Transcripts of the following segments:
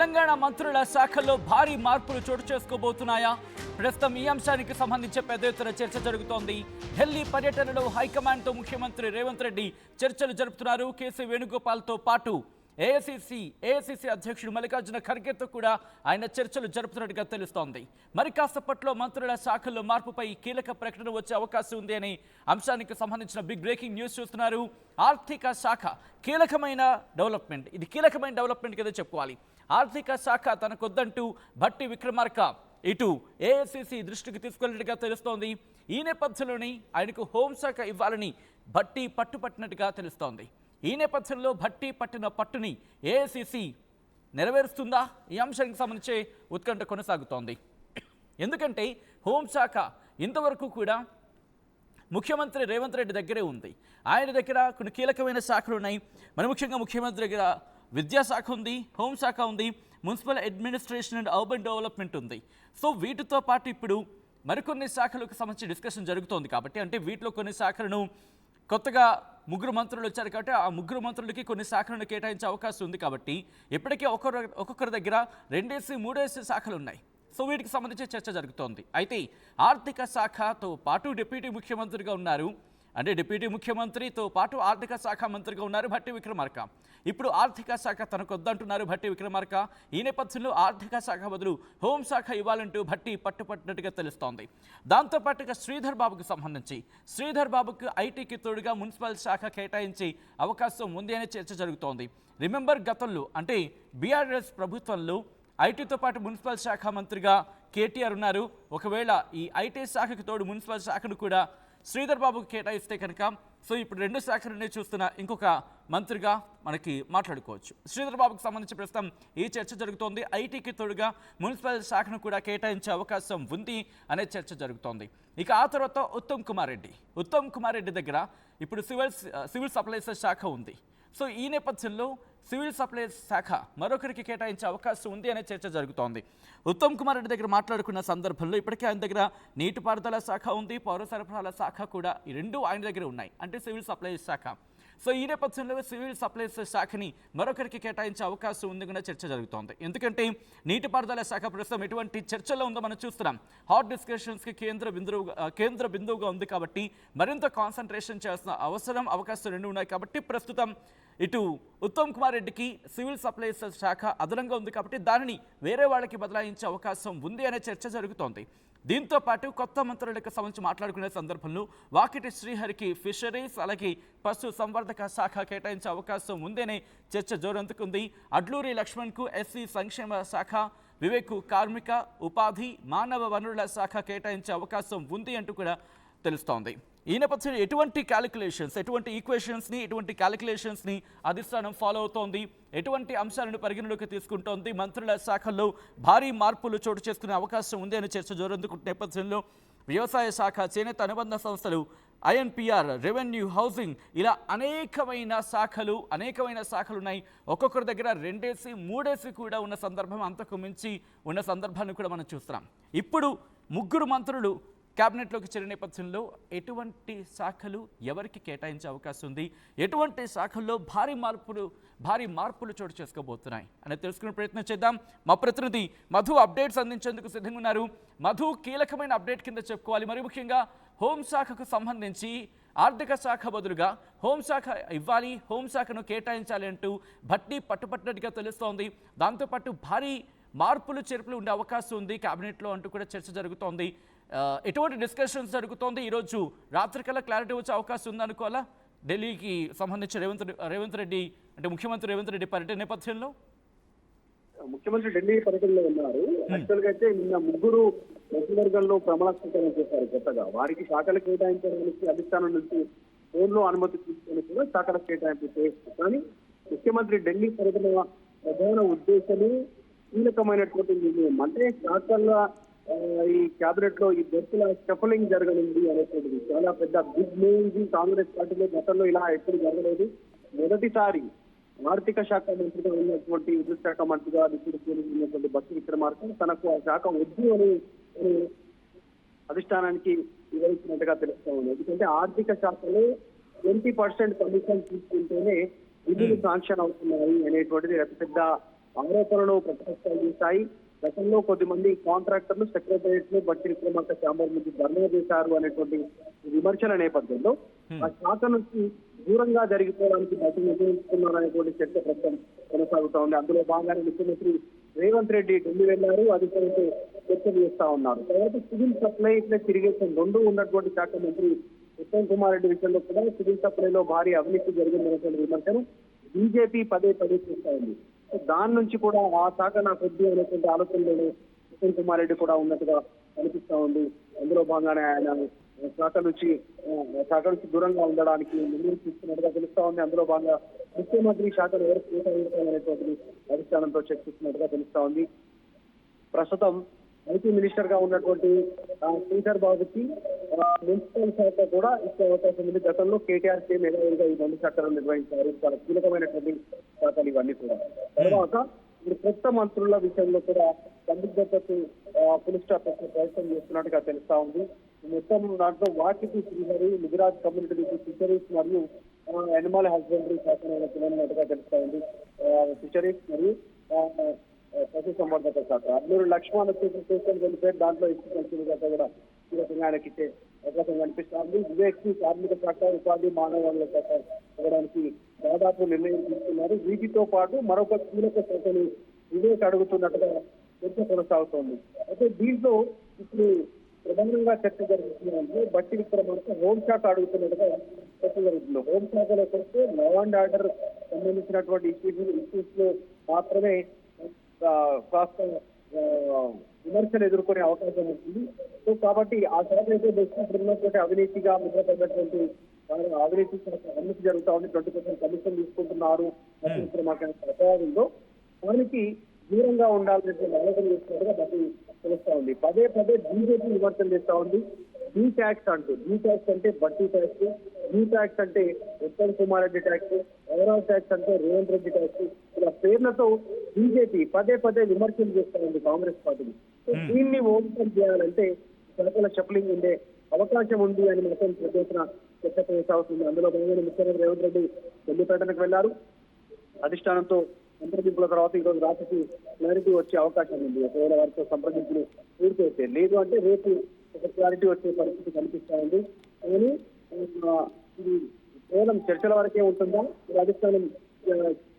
తెలంగాణ మంత్రుల శాఖల్లో భారీ మార్పులు చోటు చేసుకోబోతున్నాయా? ప్రస్తుతం ఈ అంశానికి సంబంధించి పెద్ద ఎత్తున చర్చ జరుగుతోంది. ఢిల్లీ పర్యటనలో హైకమాండ్తో ముఖ్యమంత్రి రేవంత్ రెడ్డి చర్చలు జరుపుతున్నారు. కేసీ వేణుగోపాల్తో పాటు ఏఐసీసీ అధ్యక్షుడు మల్లికార్జున ఖర్గేతో కూడా ఆయన చర్చలు జరుపుతున్నట్టుగా తెలుస్తోంది. మరి కాసేపట్లో మంత్రుల శాఖల్లో మార్పుపై కీలక ప్రకటన వచ్చే అవకాశం ఉంది అనే అంశానికి సంబంధించిన బిగ్ బ్రేకింగ్ న్యూస్ చూస్తున్నారు. ఆర్థిక శాఖ కీలకమైన డెవలప్మెంట్, ఇది కీలకమైన డెవలప్మెంట్ కింద చెప్పుకోవాలి. ఆర్థిక శాఖ తనకొద్దంటూ భట్టి విక్రమార్క ఇటు ఏఐసీసీ దృష్టికి తీసుకెళ్లినట్టుగా తెలుస్తోంది. ఈ నేపథ్యంలోని ఆయనకు హోంశాఖ ఇవ్వాలని భట్టి పట్టుపట్టినట్టుగా తెలుస్తోంది. ఈ నేపథ్యంలో భట్టి పట్టిన పట్టుని ఏఐసీసీ నెరవేరుస్తుందా? ఈ అంశానికి సంబంధించి ఉత్కంఠ కొనసాగుతోంది. ఎందుకంటే హోంశాఖ ఇంతవరకు కూడా ముఖ్యమంత్రి రేవంత్ రెడ్డి దగ్గరే ఉంది. ఆయన దగ్గర కొన్ని కీలకమైన శాఖలు ఉన్నాయి. మరి ముఖ్యంగా ముఖ్యమంత్రి దగ్గర విద్యాశాఖ ఉంది, హోంశాఖ ఉంది, municipal administration and urban development ఉంది. సో వీటితో పాటు ఇప్పుడు మరికొన్ని శాఖలకు సంబంధించి డిస్కషన్ జరుగుతోంది. కాబట్టి అంటే వీటిలో కొన్ని శాఖలను కొత్తగా 3 మంత్రులు వచ్చారు కాబట్టి ఆ 3 మంత్రులకి కొన్ని శాఖలను కేటాయించే అవకాశం ఉంది. కాబట్టి ఇప్పటికే ఒక్కొక్కరి దగ్గర 2-3 శాఖలు ఉన్నాయి. సో వీటికి సంబంధించి చర్చ జరుగుతోంది. అయితే ఆర్థిక శాఖతో పాటు డిప్యూటీ ముఖ్యమంత్రిగా ఉన్నారు, అంటే డిప్యూటీ ముఖ్యమంత్రితో పాటు ఆర్థిక శాఖ మంత్రిగా ఉన్నారు భట్టి విక్రమార్క. ఇప్పుడు ఆర్థిక శాఖ తనకొద్దంటున్నారు భట్టి విక్రమార్క. ఈ నేపథ్యంలో ఆర్థిక శాఖ బదులు హోంశాఖ ఇవ్వాలంటూ భట్టి పట్టుపట్టినట్టుగా తెలుస్తోంది. దాంతోపాటుగా శ్రీధర్ బాబుకు ఐటీకి తోడుగా మున్సిపల్ శాఖ కేటాయించే అవకాశం ఉంది అనే చర్చ జరుగుతోంది. రిమెంబర్ గతంలో అంటే బీఆర్ఎస్ ప్రభుత్వంలో ఐటీతో పాటు మున్సిపల్ శాఖ మంత్రిగా కేటీఆర్ ఉన్నారు. ఒకవేళ ఈ ఐటీ శాఖకు తోడు మున్సిపల్ శాఖను కూడా శ్రీధర్ బాబుకు కేటాయిస్తే కనుక సో ఇప్పుడు 2 శాఖలనే చూస్తున్న ఇంకొక మంత్రిగా మనకి మాట్లాడుకోవచ్చు. శ్రీధర్ బాబుకు సంబంధించి ప్రస్తుతం ఈ చర్చ జరుగుతోంది. ఐటీకి తోడుగా మున్సిపల్ శాఖను కూడా కేటాయించే అవకాశం ఉంది అనే చర్చ జరుగుతోంది. ఇక ఆ తర్వాత ఉత్తమ్ కుమార్ రెడ్డి దగ్గర ఇప్పుడు సివిల్ సప్లైస్ శాఖ ఉంది. సో ఈ నేపథ్యంలో సివిల్ సప్లైస్ శాఖ మరొకరికి కేటాయించే అవకాశం ఉంది అనే చర్చ జరుగుతోంది. ఉత్తమ్ కుమార్ రెడ్డి దగ్గర మాట్లాడుకున్న సందర్భంలో ఇప్పటికే ఆయన దగ్గర నీటిపారుదల శాఖ ఉంది, పౌర సరఫరాల శాఖ కూడా, ఈ 2 ఆయన దగ్గర ఉన్నాయి, అంటే సివిల్ సప్లైస్ శాఖ. సో ఈ నేపథ్యంలో సివిల్ సప్లైస్ శాఖని మరొకరికి కేటాయించే అవకాశం ఉంది కూడా చర్చ జరుగుతోంది. ఎందుకంటే నీటిపారుదల శాఖ ప్రస్తుతం ఎటువంటి చర్చలో ఉందో మనం చూస్తున్నాం. హాట్ డిస్కషన్స్కి కేంద్ర బిందువుగా ఉంది. కాబట్టి మరింత కాన్సన్ట్రేషన్ చేయాల్సిన అవకాశం 2 ఉన్నాయి. కాబట్టి ప్రస్తుతం ఇటు ఉత్తమ్ కుమార్ రెడ్డికి సివిల్ సప్లైస్ శాఖ అదనంగా ఉంది కాబట్టి దానిని వేరే వాళ్ళకి బదలాయించే అవకాశం ఉంది అనే చర్చ జరుగుతోంది. దీంతో పాటు కొత్త మంత్రులకు సంబంధించి మాట్లాడుకునే సందర్భంలో వాకిటి శ్రీహరికి ఫిషరీస్ అలాగే పశు సంవర్ధక శాఖ కేటాయించే అవకాశం ఉందనే చర్చ జోరందుకుంది. అడ్లూరి లక్ష్మణ్కు ఎస్సీ సంక్షేమ శాఖ, వివేక్ కార్మిక ఉపాధి మానవ వనరుల శాఖ కేటాయించే అవకాశం ఉంది అంటూ కూడా తెలుస్తోంది. ఈ నేపథ్యంలో ఎటువంటి క్యాలిక్యులేషన్స్ని అధిష్టానం ఫాలో అవుతోంది, ఎటువంటి అంశాలను పరిగణలోకి తీసుకుంటోంది, మంత్రుల శాఖల్లో భారీ మార్పులు చోటు చేసుకునే అవకాశం ఉంది అని చర్చ జోరందుకుంటున్న నేపథ్యంలో వ్యవసాయ శాఖ, చేనేత అనుబంధ సంస్థలు, ఐఎన్పిఆర్, రెవెన్యూ, హౌసింగ్ ఇలా అనేకమైన శాఖలు ఉన్నాయి. ఒక్కొక్కరి దగ్గర 2-3 కూడా ఉన్న సందర్భం, అంతకు మించి ఉన్న సందర్భాన్ని కూడా మనం చూస్తున్నాం. ఇప్పుడు 3 మంత్రులు క్యాబినెట్లోకి చేరిన నేపథ్యంలో ఎటువంటి శాఖలు ఎవరికి కేటాయించే అవకాశం ఉంది, ఎటువంటి శాఖల్లో భారీ మార్పులు చోటు చేసుకోబోతున్నాయి అనేది తెలుసుకునే ప్రయత్నం చేద్దాం. మా ప్రతినిధి మధు అప్డేట్స్ అందించేందుకు సిద్ధంగా ఉన్నారు. మధు, కీలకమైన అప్డేట్ కింద చెప్పుకోవాలి. మరి ముఖ్యంగా హోంశాఖకు సంబంధించి ఆర్థిక శాఖ బదులుగా హోంశాఖ ఇవ్వాలి, హోంశాఖను కేటాయించాలి అంటూ భట్టి పట్టుపట్టినట్టుగా తెలుస్తోంది. దాంతోపాటు భారీ మార్పులు చేర్పులు ఉండే అవకాశం ఉంది క్యాబినెట్లో అంటూ కూడా చర్చ జరుగుతోంది. ఎటువంటి డిస్కషన్స్ జరుగుతోంది? ఈరోజు రాత్రికల్లా క్లారిటీ వచ్చే అవకాశం ఉందనుకోవాలా? ఢిల్లీకి సంబంధించి రేవంత్ రెడ్డి అంటే ముఖ్యమంత్రి రేవంత్ రెడ్డి పర్యటన నేపథ్యంలో ముఖ్యమంత్రి ఢిల్లీ పర్యటనలో ఉన్నారు. యాక్చువల్ గా అయితే నిన్న 3 మంత్రివర్గంలో ప్రమాణ స్వీకారం చేశారు. కొత్తగా వారికి శాఖలు కేటాయించడానికి అధిష్టానం నుంచి ఫోన్లో అనుమతి తీసుకొని కూడా శాఖల కేటాయింపు చేస్తారు. కానీ ముఖ్యమంత్రి ఢిల్లీ పర్యటన ప్రధాన ఉద్దేశము కీలకమైనటువంటి నిర్ణయం అంటే శాఖల ఈ క్యాబినెట్ లో ఈ బెర్తుల షఫలింగ్ జరగనుంది అనేటువంటిది చాలా పెద్ద బిగ్ మూవ్. కాంగ్రెస్ పార్టీలో గతంలో ఇలా ఎప్పుడు జరగలేదు. మొదటిసారి ఆర్థిక శాఖ మంత్రిగా ఉన్నటువంటి విద్యుత్ శాఖ మంత్రిగా ఉన్నటువంటి భట్టి విక్రమార్క తనకు ఆ శాఖ వద్దు అని అధిష్టానానికి వివరించినట్టుగా తెలుస్తా ఉంది. ఎందుకంటే ఆర్థిక శాఖలో 20% కమిషన్ తీసుకుంటేనే నిధులు శాంక్షన్ అవుతున్నాయి అనేటువంటిది పెద్ద ఆరోపణలు ప్రతిపక్షాలు చేశాయి. గతంలో కొద్దిమంది కాంట్రాక్టర్లు సెక్రటరియట్ లో బట్టి విక్రమార్క ఛాంబర్ నుంచి ధర్నా చేశారు అనేటువంటి విమర్శల నేపథ్యంలో ఆ శాఖ నుంచి దూరంగా జరిగిపోవడానికి బట్టి నిర్ణయించుకున్నారనేటువంటి చర్చ ప్రస్తుతం కొనసాగుతా ఉంది. అందులో భాగంగానే ముఖ్యమంత్రి రేవంత్ రెడ్డి ఢిల్లీ వెళ్లారు, అధికారులతో చర్చలు చేస్తా ఉన్నారు. తర్వాత సివిల్ సప్లై ఇట్లా తిరిగేసం రెండు ఉన్నటువంటి శాఖ మంత్రి ఉత్తమ్ కుమార్ రెడ్డి విషయంలో కూడా సివిల్ సప్లైలో భారీ అవినీతి జరిగిందనేటువంటి విమర్శను బీజేపీ పదే పదే చేస్తా ఉంది. దాని నుంచి కూడా ఆ శాఖ నాకు వద్దు అనేటువంటి ఆలోచనలో ఉత్తమ్ కుమార్ రెడ్డి కూడా ఉన్నట్టుగా కనిపిస్తా ఉంది. అందులో భాగంగానే ఆయన శాఖ నుంచి దూరంగా ఉండడానికి నిర్ణయం తీసుకున్నట్టుగా తెలుస్తా ఉంది. అందులో భాగంగా ముఖ్యమంత్రి శాఖను ఎవరు కేటాయించాలనేటువంటి అధిష్టానంతో చర్చిస్తున్నట్టుగా తెలుస్తా ఉంది. ప్రస్తుతం ఐటీ మినిస్టర్ గా ఉన్నటువంటి శ్రీధర్ బాబుకి మున్సిపల్ శాఖ కూడా ఇచ్చే అవకాశం ఉంది. గతంలో కేటీఆర్ మేధావిగా ఈ రెండు శాఖలను నిర్వహించారు. చాలా కీలకమైనటువంటి శాఖలు ఇవన్నీ కూడా. తర్వాత ఇప్పుడు కొత్త మంత్రుల విషయంలో కూడా సందిగ్ధతకు పులి స్టాప్ పెట్టే ప్రయత్నం చేస్తున్నట్టుగా తెలుస్తా ఉంది. మొత్తం దాంట్లో వాటికి శ్రీహరి, గుజరాత్ కమ్యూనిటీ ఫిషరీస్ మరియు అనిమల్ హస్బెండరీ శాఖ పిల్లన్నట్టుగా తెలుస్తా ఉంది. ఫిషరీస్ మరియు పశు సంవర్ధక శాఖ అల్లూరు లక్ష్మణ్ వచ్చేసి వెళ్ళిపోయి దాంట్లో ఎక్స్పెన్సివ్ శాఖ కూడా కీలకంగా ఆయనకి ఇచ్చే అవకాశం కనిపిస్తుంది. వివేక్ కార్మిక శాఖ, ఉపాధి, మానవ వనరుల శాఖ ఇవ్వడానికి దాదాపు నిర్ణయం తీసుకున్నారు. వీటితో పాటు మరొక కీలక శాఖని వివేక్ అడుగుతున్నట్టుగా చర్చ కొనసాగుతోంది. అయితే దీంట్లో ఇప్పుడు ప్రధానంగా చర్చ జరుగుతుందంటే బట్టి విక్రమార్క హోంశాఖ అడుగుతున్నట్టుగా చర్చ జరుగుతుంది. హోంశాఖలో వస్తే లా అండ్ ఆర్డర్ సంబంధించినటువంటి ఇష్యూస్ లో మాత్రమే కాస్త విమర్శలు ఎదుర్కొనే అవకాశం ఉంటుంది. సో కాబట్టి ఆ శాఖ అయితే ఉన్నటువంటి అవినీతిగా ముద్రపడినటువంటి అవినీతి అవినీతి జరుగుతా ఉంది. 20% కమిషన్ తీసుకుంటున్నారు ప్రచారంలో దానికి దూరంగా ఉండాలనే ఆలోచన చేస్తున్నట్టుగా బట్టి తెలుస్తా ఉంది. పదే పదే బీజేపీ విమర్శలు చేస్తా ఉంది. బీ ట్యాక్స్ అంటే బట్టి ట్యాక్స్, బీ ట్యాక్స్ అంటే Uttam Kumar Reddy tax, overall tax అంటే రేవంత్ రెడ్డి ట్యాక్స్, ఇలా పేర్లతో బీజేపీ పదే పదే విమర్శలు చేస్తా ఉంది కాంగ్రెస్ పార్టీని. దీన్ని ఓపెన్ చేయాలంటే శాఖల షఫ్లింగ్ ఉండే అవకాశం ఉంది అని మాత్రం ప్రత్యేక చర్చ కొనసాగుతుంది. అందులో భాగంగా ముఖ్యమంత్రి రేవంత్ రెడ్డి ఢిల్లీ పర్యటనకు వెళ్లారు. అధిష్టానంతో సంప్రదింపుల తర్వాత ఈ రోజు రాత్రికి క్లారిటీ వచ్చే అవకాశం ఉంది. ఒకవేళ వారితో సంప్రదింపులు పూర్తయితే, లేదు అంటే రేపు ఒక క్లారిటీ వచ్చే పరిస్థితి కనిపిస్తా ఉంది. కానీ ఇది కేవలం చర్చల వరకే ఉంటుందా, అధిష్టానం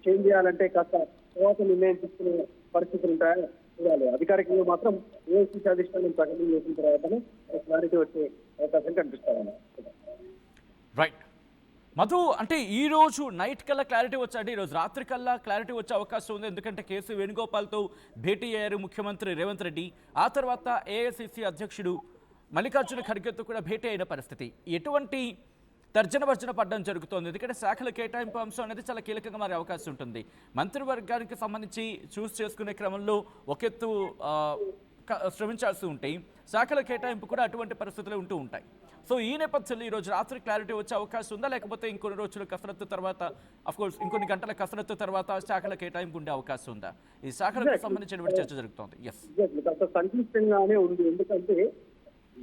చేంజ్ చేయాలంటే కాస్త తర్వాత నిర్ణయం తీసుకునే పరిస్థితులు ఉంటాయా చూడాలి. అధికారికంగా మాత్రం ఏఐసీసీ అధిష్టానం ప్రకటన చేసిన తర్వాతనే క్లారిటీ వచ్చే అవకాశం కనిపిస్తా ఉంది. రైట్ మధు, అంటే ఈ రోజు నైట్ కల్లా క్లారిటీ వచ్చాడు, ఈ రోజు రాత్రి కల్లా క్లారిటీ వచ్చే అవకాశం ఉంది. ఎందుకంటే కేసీ వేణుగోపాల్తో భేటీ అయ్యారు ముఖ్యమంత్రి రేవంత్ రెడ్డి. ఆ తర్వాత ఏఐసిసి అధ్యక్షుడు మల్లికార్జున ఖర్గేతో కూడా భేటీ అయిన పరిస్థితి. ఎటువంటి తర్జన భర్జన పడడం జరుగుతోంది? ఎందుకంటే శాఖల కేటాయింపు అంశం అనేది చాలా కీలకంగా మారే అవకాశం ఉంటుంది. మంత్రివర్గానికి సంబంధించి చూస్ చేసుకునే క్రమంలో ఒక ఎత్తు శ్రమించాల్సి ఉంటాయి, శాఖల కేటాయింపు కూడా అటువంటి పరిస్థితులు ఉంటూ ఉంటాయి. సో ఈ నేపథ్యంలో ఈ రోజు రాత్రి క్లారిటీ వచ్చే అవకాశం ఉందా, లేకపోతే ఇంకొన్ని రోజుల కసరత్తు తర్వాత, అఫ్కోర్స్ ఇంకొన్ని గంటల కసరత్తు తర్వాత శాఖల కేటాయింపు ఉండే అవకాశం ఉందా? ఈ శాఖలకు సంబంధించిన చర్చ జరుగుతోంది. సంక్లిష్టంగానే ఉంది. ఎందుకంటే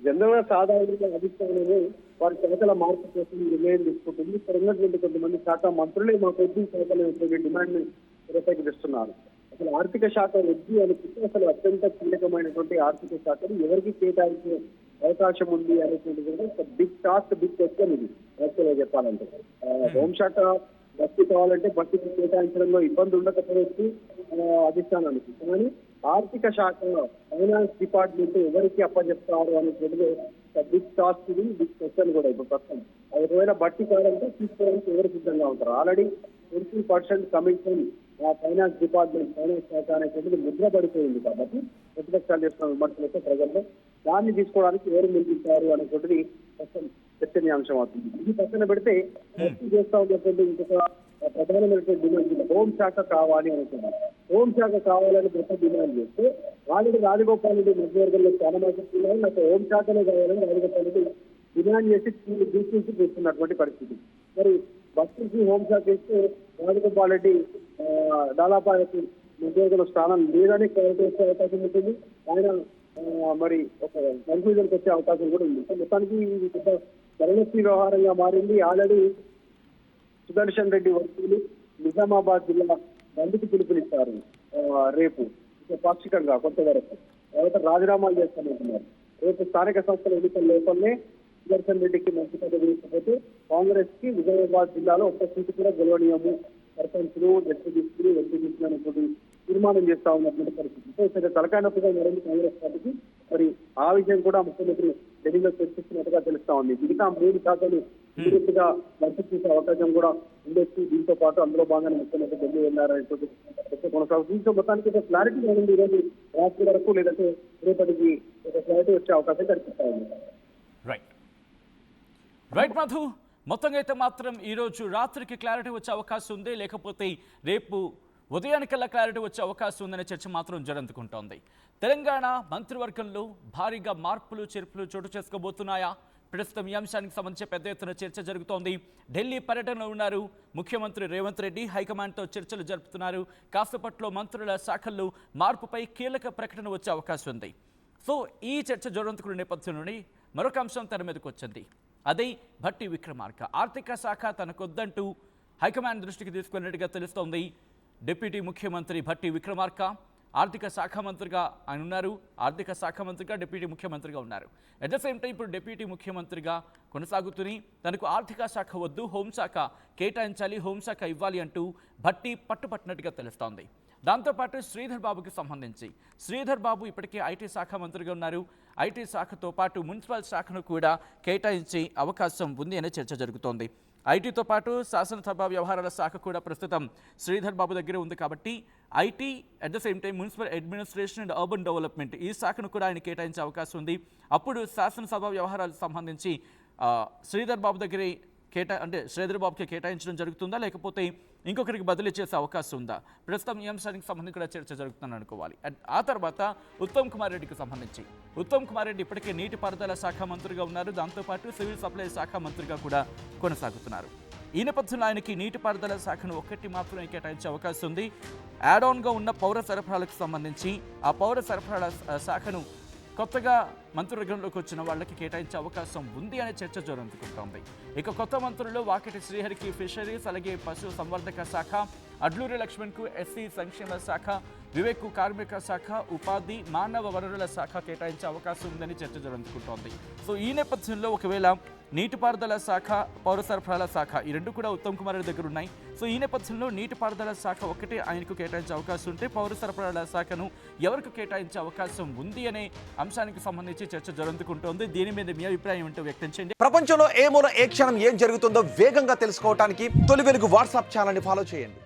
జనరల్ గా సాధారణంగా అధిష్టానమే వారి శాఖల మార్పు కోసం నిర్ణయం తీసుకుంటుంది. ఇక్కడ ఉన్నటువంటి కొంతమంది శాఖ మంత్రులే మా కొద్ది శాఖలు డిమాండ్ తెరపైకిస్తున్నారు. అసలు ఆర్థిక శాఖ వృద్ధి అనుకుంటే అసలు అత్యంత కీలకమైనటువంటి ఆర్థిక శాఖను ఎవరికి కేటాయించే అవకాశం ఉంది అనేటువంటిది ఒక బిగ్ టాస్క్, బిగ్ క్వశ్చన్ ఇది యాక్చువల్గా చెప్పాలంటే. హోంశాఖ బస్సు కావాలంటే బస్సుకి కేటాయించడంలో ఇబ్బంది ఉండకపోవచ్చు అధిష్టానానికి. కానీ ఆర్థిక శాఖ, ఫైనాన్స్ డిపార్ట్మెంట్ ఎవరికి అప్పచెప్తారు అనేటువంటిది బిగ్ టాస్క్, ఇది బిగ్ క్వశ్చన్ కూడా ఇప్పుడు ప్రస్తుతం. ఒకవేళ బట్టి కావాలంటే తీసుకోవడానికి ఎవరు సిద్ధంగా ఉంటారు? Already 20% commission finance department, finance శాఖ అనేటువంటిది ముద్ర పడిపోయింది. కాబట్టి ప్రతిపక్షాలు చేస్తున్న విమర్శలతో ప్రజల్లో దాన్ని తీసుకోవడానికి ఎవరు నిలిపించారు అనేటువంటిది ప్రస్తుతం చర్చనీయాంశం అవుతుంది. ఇది పక్కన పెడితే చేస్తా ఉన్నటువంటి ఇంకొక ప్రధానమైనటువంటి డిమాండ్ హోంశాఖ కావాలి అనుకుంటున్నారు. హోంశాఖ కావాలని గొప్ప డిమాండ్ చేస్తే ఆల్రెడీ రాజగోపాల్ రెడ్డి మధ్యవర్గంలో చాలా మాట్లాడుతున్నారు. నాకు హోంశాఖనే కావాలని రాజగోపాల్ రెడ్డి డిమాండ్ చేసి దూసుకు చేస్తున్నటువంటి పరిస్థితి. మరి బస్సుకి హోంశాఖ ఇస్తే రాజగోపాల్ రెడ్డి దాదాపు ఆయనకు ఉద్యోగుల స్థానం లేదని క్లారిటీ వచ్చే అవకాశం ఉంటుంది. ఆయన మరి ఒక కన్ఫ్యూజన్కి వచ్చే అవకాశం కూడా ఉంది. మొత్తానికి ఇది పెద్ద తలనొప్పి వ్యవహారంగా మారింది. ఆల్రెడీ సుదర్శన్ రెడ్డి వర్గీయులు నిజామాబాద్ జిల్లా బంద్కు పిలుపునిస్తారు. రేపు పాక్షికంగా కొంత వరకు తర్వాత రాజీనామాలు చేస్తానంటున్నారు. రేపు స్థానిక సంస్థల ఎన్నికల లోపలనే సుదర్శన్ రెడ్డికి మంత్రి పదవి ఇవ్వకపోతే కాంగ్రెస్ కి విజయవాడ జిల్లాలో ఒక్క సీటు కూడా గెలవనీయము, సర్పంచ్లు డిప్యూటీలు ఎంపీలు అనేటువంటి తీర్మానం చేస్తా ఉన్నటువంటి పరిస్థితి. సో తలకాయ నొప్పిగా మారింది కాంగ్రెస్ పార్టీకి. మరి ఆ విషయం కూడా ముఖ్యమంత్రి ఢిల్లీలో చర్చిస్తున్నట్టుగా తెలుస్తా ఉంది. మిగతా 3 శాఖలు పూర్తిగా మంచి చూసే అవకాశం కూడా ఉండొచ్చు. దీంతో పాటు అందులో భాగంగా ముఖ్యమంత్రి ఢిల్లీ వెళ్ళారనేటువంటి కొనసాగుతుంది. దీంతో మొత్తానికి ఒక క్లారిటీ ఉంది ఈరోజు రాత్రి వరకు, లేదంటే రేపటికి ఒక క్లారిటీ వచ్చే అవకాశం కనిపిస్తా ఉంది. రైట్ మధు, మొత్తంగా అయితే మాత్రం ఈరోజు రాత్రికి క్లారిటీ వచ్చే అవకాశం ఉంది, లేకపోతే రేపు ఉదయానికల్లా క్లారిటీ వచ్చే అవకాశం ఉందనే చర్చ మాత్రం జరందుకుంటోంది. తెలంగాణ మంత్రివర్గంలో భారీగా మార్పులు చేర్పులు చోటు చేసుకోబోతున్నాయా? ప్రస్తుతం ఈ అంశానికి సంబంధించి పెద్ద ఎత్తున చర్చ జరుగుతోంది. ఢిల్లీ పర్యటనలో ఉన్నారు ముఖ్యమంత్రి రేవంత్ రెడ్డి, హైకమాండ్తో చర్చలు జరుపుతున్నారు. కాసేపట్లో మంత్రుల శాఖల్లో మార్పుపై కీలక ప్రకటన వచ్చే అవకాశం ఉంది. సో ఈ చర్చ జోరంతుకున్న నేపథ్యంలోనే మరొక అంశం తెర మీదకు వచ్చింది. అదే భట్టి విక్రమార్క. ఆర్థిక శాఖ తనకొద్దంటూ హైకమాండ్ దృష్టికి తీసుకున్నట్టుగా తెలుస్తోంది. డిప్యూటీ ముఖ్యమంత్రి భట్టి విక్రమార్క ఆర్థిక శాఖ మంత్రిగా ఆయన ఉన్నారు. ఆర్థిక శాఖ మంత్రిగా డిప్యూటీ ముఖ్యమంత్రిగా ఉన్నారు. అట్ ద సేమ్ టైం ఇప్పుడు డిప్యూటీ ముఖ్యమంత్రిగా కొనసాగుతూనే తనకు ఆర్థిక శాఖ వద్దు, హోంశాఖ కేటాయించాలి, హోంశాఖ ఇవ్వాలి అంటూ భట్టి పట్టుపట్టినట్టుగా తెలుస్తోంది. దాంతోపాటు శ్రీధర్ బాబుకి సంబంధించి శ్రీధర్ బాబు ఇప్పటికే ఐటీ శాఖ మంత్రిగా ఉన్నారు. ఐటీ శాఖతో పాటు మున్సిపల్ శాఖను కూడా కేటాయించే అవకాశం ఉంది అనే చర్చ జరుగుతోంది. ఐటీతో పాటు శాసనసభ వ్యవహారాల శాఖ కూడా ప్రస్తుతం శ్రీధర్ బాబు దగ్గరే ఉంది. కాబట్టి IT at the same time municipal administration and urban development ఈ శాఖను కూడా ఆయన కేటాయించే అవకాశం ఉంది. అప్పుడు శాసనసభ వ్యవహారాలకు సంబంధించి శ్రీధర్ బాబు దగ్గరే శ్రీధర్ బాబుకి కేటాయించడం జరుగుతుందా, లేకపోతే ఇంకొకరికి బదిలీ చేసే అవకాశం ఉందా? ప్రస్తుతం ఈ అంశానికి సంబంధించి కూడా చర్చ జరుగుతుందని అనుకోవాలి. ఆ తర్వాత ఉత్తమ్ కుమార్ రెడ్డికి సంబంధించి ఉత్తమ్ కుమార్ రెడ్డి ఇప్పటికే నీటిపారుదల శాఖ మంత్రిగా ఉన్నారు. దాంతోపాటు సివిల్ సప్లై శాఖ మంత్రిగా కూడా కొనసాగుతున్నారు. ఈ నేపథ్యంలో ఆయనకి నీటిపారుదల శాఖను ఒక్కటి మాత్రమే కేటాయించే అవకాశం ఉంది. యాడ్ ఆన్గా ఉన్న పౌర సరఫరాలకు సంబంధించి ఆ పౌర సరఫరాల శాఖను కొత్తగా మంత్రివర్గంలోకి వచ్చిన వాళ్ళకి కేటాయించే అవకాశం ఉంది అనే చర్చ జోరందుకుంటోంది. ఇక కొత్త మంత్రులు వాకిటి శ్రీహరికి ఫిషరీస్, అలాగే పశు సంవర్ధక శాఖ, అడ్లూరి లక్ష్మణ్కు ఎస్సీ సంక్షేమ శాఖ, వివేక్కు కార్మిక శాఖ, ఉపాధి మానవ వనరుల శాఖ కేటాయించే అవకాశం ఉందని చర్చ జరుగుతుంటోంది. సో ఈ నేపథ్యంలో ఒకవేళ నీటిపారుదల శాఖ, పౌర సరఫరాల శాఖ ఈ రెండు కూడా ఉత్తమ్ కుమార్ రెడ్డి దగ్గర ఉన్నాయి. సో ఈ నేపథ్యంలో నీటిపారుదల శాఖ ఒకటే ఆయనకు కేటాయించే అవకాశం ఉంటే పౌర సరఫరాల శాఖను ఎవరికి కేటాయించే అవకాశం ఉంది అనే అంశానికి సంబంధించి చర్చ జరుగుతుంటోంది. దీని మీద మీ అభిప్రాయం ఏంటో వ్యక్తం చేయండి. ప్రపంచంలో ఏ మూల ఏ క్షణం ఏం జరుగుతుందో వేగంగా తెలుసుకోవడానికి తొలి వెలుగు వాట్సాప్ ఛానల్ని ఫాలో చేయండి.